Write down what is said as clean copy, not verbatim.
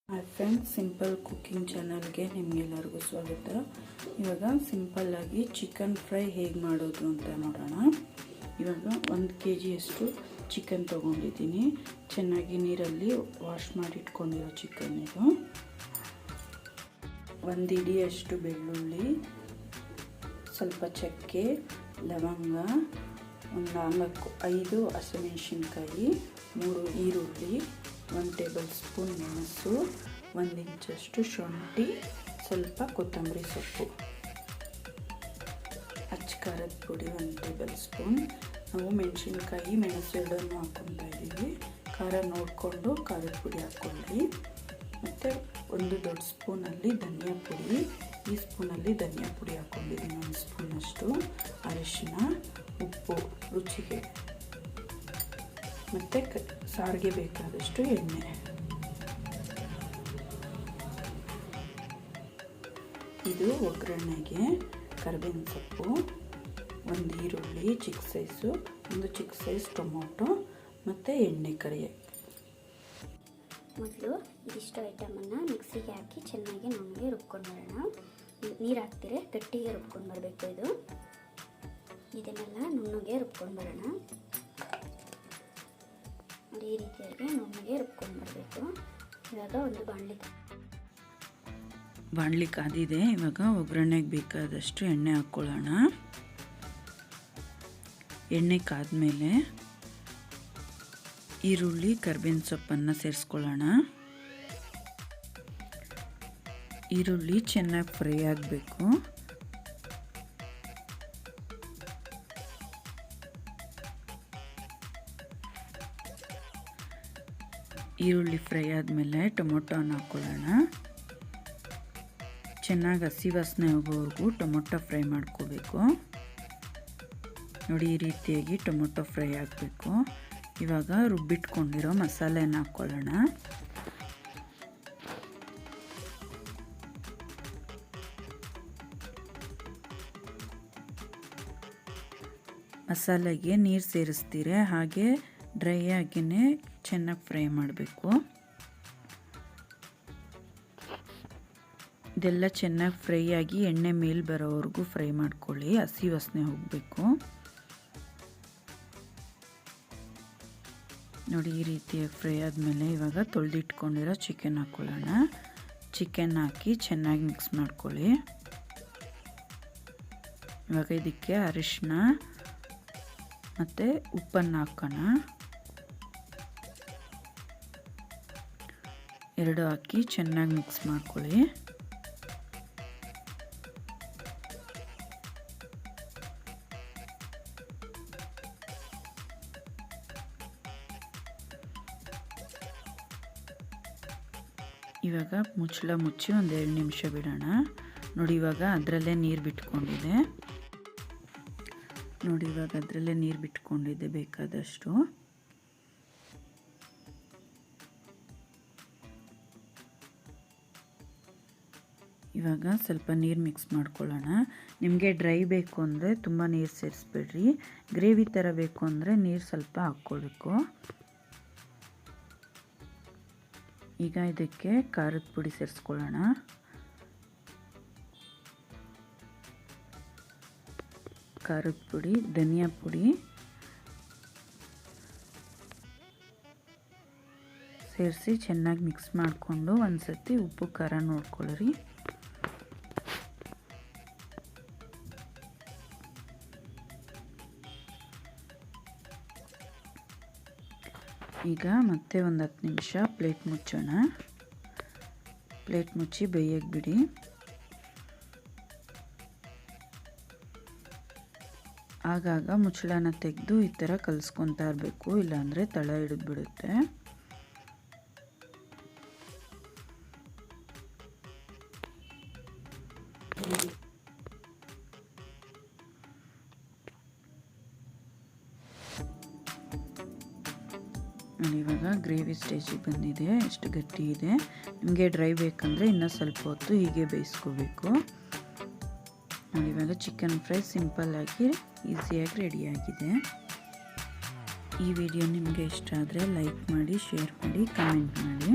Hi friends, simple cooking ಚಾನಲ್ಗೆ ನಿಮಗೆಲ್ಲರಿಗೂ ಸ್ವಾಗತ. ಇವಾಗ ಸಿಂಪಲ್ಲಾಗಿ ಚಿಕನ್ ಫ್ರೈ ಹೇಗೆ ಮಾಡೋದು ಅಂತ ನೋಡೋಣ. ಇವಾಗ 1 kg ಚಿಕನ್ ತೊಗೊಂಡಿದ್ದೀನಿ. ಚೆನ್ನಾಗಿ ನೀರಲ್ಲಿ ವಾಶ್ ಮಾಡಿ ಇಟ್ಕೊಂಡಿರೋ ಚಿಕನ್ ಇದು. 1 ಹಿಡಿಯಷ್ಟು ಬೆಳ್ಳುಳ್ಳಿ, ಸ್ವಲ್ಪ ಚಕ್ಕೆ, ಲವಂಗ, 5 ಹಸಿಮೆಣಸಿನ್ಕಾಯಿ, 3 ಈರುಳ್ಳಿ, 1 ಟೇಬಲ್ ಸ್ಪೂನ್ ಮೆಣಸು, 1 ಇಂಚಷ್ಟು ಶುಂಠಿ, ಸ್ವಲ್ಪ ಕೊತ್ತಂಬರಿ ಸೊಪ್ಪು, ಅಚ್ಚ ಖಾರದ ಪುಡಿ 1 ಟೇಬಲ್ ಸ್ಪೂನ್. ನಾವು ಮೆಣಸಿನ್ಕಾಯಿ ಮೆಣಸು ಎರಡನ್ನು ಹಾಕ್ಕೊತಾ ಇದ್ದೀವಿ. ಖಾರ ನೋಡಿಕೊಂಡು ಖಾರದ ಪುಡಿ ಹಾಕ್ಕೊಳ್ಳಿ. ಮತ್ತು 1 ದೊಡ್ಡ ಸ್ಪೂನಲ್ಲಿ ಧನಿಯಾ ಪುಡಿ, ಈ ಸ್ಪೂನಲ್ಲಿ ಧನಿಯಾ ಪುಡಿ ಹಾಕ್ಕೊಂಡಿದ್ದೀನಿ. 1 ಸ್ಪೂನಷ್ಟು ಅರಿಶಿನ, ಉಪ್ಪು ರುಚಿಗೆ, ಮತ್ತು ಸಾರಿಗೆ ಬೇಕಾದಷ್ಟು ಎಣ್ಣೆ. ಇದು ಒಗ್ಗರಣೆಗೆ ಕರಿಬೇವಿನ ಸೊಪ್ಪು, 1 ಈರುಳ್ಳಿ ಚಿಕ್ಕ ಸೈಜು, 1 ಚಿಕ್ಕ ಸೈಜ್ ಟೊಮೊಟೊ, ಮತ್ತು ಎಣ್ಣೆ ಕರಿಯೋಕ್ಕೆ. ಮೊದಲು ಇದಿಷ್ಟು ಐಟಮನ್ನು ಮಿಕ್ಸಿಗೆ ಹಾಕಿ ಚೆನ್ನಾಗಿ ನಮಗೆ ರುಬ್ಕೊಂಡು ಬರೋಣ. ನೀರು ಹಾಕ್ತಿರೆ ಗಟ್ಟಿಗೆ ರುಬ್ಕೊಂಡು ಬರಬೇಕು. ಇದನ್ನೆಲ್ಲ ನುಣ್ಣಗೆ ರುಬ್ಕೊಂಡು ಬರೋಣ. ಈ ರೀತಿಯಾಗಿ ನುಣ್ಣಗೆ ರುಬ್ಕೊಂಡು ಬರಬೇಕು. ಇವಾಗ ಒಂದು ಬಾಣಲಿ ಕಾದಿದೆ. ಇವಾಗ ಒಗ್ಗರಣೆಗೆ ಬೇಕಾದಷ್ಟು ಎಣ್ಣೆ ಹಾಕ್ಕೊಳ್ಳೋಣ. ಎಣ್ಣೆ ಕಾದ್ಮೇಲೆ ಈರುಳ್ಳಿ ಕರಿಬೇವಿನ ಸೊಪ್ಪನ್ನು ಸೇರಿಸ್ಕೊಳ್ಳೋಣ. ಈರುಳ್ಳಿ ಚೆನ್ನಾಗಿ ಫ್ರೈ ಆಗಬೇಕು. ಈರುಳ್ಳಿ ಫ್ರೈ ಆದಮೇಲೆ ಟೊಮೊಟೊನ ಹಾಕ್ಕೊಳ್ಳೋಣ. ಚೆನ್ನಾಗಿ ಹಸಿ ವಾಸನೆ ಹೋಗೋವರೆಗೂ ಟೊಮೊಟೊ ಫ್ರೈ ಮಾಡ್ಕೋಬೇಕು. ನೋಡಿ, ಈ ರೀತಿಯಾಗಿ ಟೊಮೊಟೊ ಫ್ರೈ ಆಗಬೇಕು. ಇವಾಗ ರುಬ್ಬಿಟ್ಕೊಂಡಿರೋ ಮಸಾಲೆನ ಹಾಕ್ಕೊಳ್ಳೋಣ. ಮಸಾಲೆಗೆ ನೀರು ಸೇರಿಸ್ತೀರೆ, ಹಾಗೆ ಡ್ರೈ ಆಗಿಯೇ ಚೆನ್ನಾಗಿ ಫ್ರೈ ಮಾಡಬೇಕು. ಇದೆಲ್ಲ ಚೆನ್ನಾಗಿ ಫ್ರೈ ಆಗಿ ಎಣ್ಣೆ ಮೇಲೆ ಬರೋವರೆಗೂ ಫ್ರೈ ಮಾಡ್ಕೊಳ್ಳಿ. ಹಸಿ ವಾಸನೆ ಹೋಗಬೇಕು. ನೋಡಿ, ಈ ರೀತಿಯಾಗಿ ಫ್ರೈ ಆದಮೇಲೆ ಇವಾಗ ತೊಳೆದಿಟ್ಕೊಂಡಿರೋ ಚಿಕನ್ ಹಾಕ್ಕೊಳ್ಳೋಣ. ಚಿಕನ್ ಹಾಕಿ ಚೆನ್ನಾಗಿ ಮಿಕ್ಸ್ ಮಾಡ್ಕೊಳ್ಳಿ. ಇವಾಗ ಇದಕ್ಕೆ ಅರಿಶಿನ ಮತ್ತು ಉಪ್ಪನ್ನು ಹಾಕೋಣ. 2 ಹಾಕಿ ಚೆನ್ನಾಗಿ ಮಿಕ್ಸ್ ಮಾಡ್ಕೊಳ್ಳಿ. ಇವಾಗ ಮುಚ್ಚಳ ಮುಚ್ಚಿ 1-2 ನಿಮಿಷ ಬಿಡೋಣ. ನೋಡಿ, ಇವಾಗ ಅದರಲ್ಲೇ ನೀರು ಬಿಟ್ಕೊಂಡಿದೆ. ಬೇಕಾದಷ್ಟು. ಇವಾಗ ಸ್ವಲ್ಪ ನೀರು ಮಿಕ್ಸ್ ಮಾಡ್ಕೊಳ್ಳೋಣ. ನಿಮಗೆ ಡ್ರೈ ಬೇಕು ಅಂದರೆ ತುಂಬ ನೀರು ಸೇರಿಸ್ಬೇಡ್ರಿ. ಗ್ರೇವಿ ಥರ ಬೇಕು ಅಂದರೆ ನೀರು ಸ್ವಲ್ಪ ಹಾಕ್ಕೊಳ್ಬೇಕು. ಈಗ ಇದಕ್ಕೆ ಖಾರದ ಪುಡಿ ಸೇರಿಸ್ಕೊಳ್ಳೋಣ. ಖಾರದ ಪುಡಿ, ಧನಿಯಾ ಪುಡಿ ಸೇರಿಸಿ ಚೆನ್ನಾಗಿ ಮಿಕ್ಸ್ ಮಾಡಿಕೊಂಡು ಒಂದ್ಸತಿ ಉಪ್ಪು ಖಾರ ನೋಡ್ಕೊಳ್ಳ್ರಿ. ಈಗ ಮತ್ತೆ 10 ನಿಮಿಷ ಪ್ಲೇಟ್ ಮುಚ್ಚೋಣ. ಪ್ಲೇಟ್ ಮುಚ್ಚಿ ಬೇಯಕ್ಕೆ ಬಿಡಿ. ಆಗಾಗ ಮುಚ್ಚಳನ ತೆಗೆದು ಈ ಥರ ಕಲಿಸ್ಕೊತಾ ಇರಬೇಕು, ಇಲ್ಲಾಂದರೆ ತಳ ಹಿಡಿದ್ಬಿಡುತ್ತೆ. ಇವಾಗ ಗ್ರೇವಿ ಸ್ಟೇಜಿಗೆ ಬಂದಿದೆ. ಎಷ್ಟು ಗಟ್ಟಿ ಇದೆ. ನಿಮಗೆ ಡ್ರೈ ಬೇಕಂದರೆ ಇನ್ನೂ ಸ್ವಲ್ಪ ಹೊತ್ತು ಹೀಗೆ ಬೇಯಿಸ್ಕೋಬೇಕು. ಇವಾಗ ಚಿಕನ್ ಫ್ರೈ ಸಿಂಪಲ್ಲಾಗಿ ಈಸಿಯಾಗಿ ರೆಡಿಯಾಗಿದೆ. ಈ ವಿಡಿಯೋ ನಿಮಗೆ ಇಷ್ಟ ಆದರೆ ಲೈಕ್ ಮಾಡಿ, ಶೇರ್ ಮಾಡಿ, ಕಮೆಂಟ್ ಮಾಡಿ.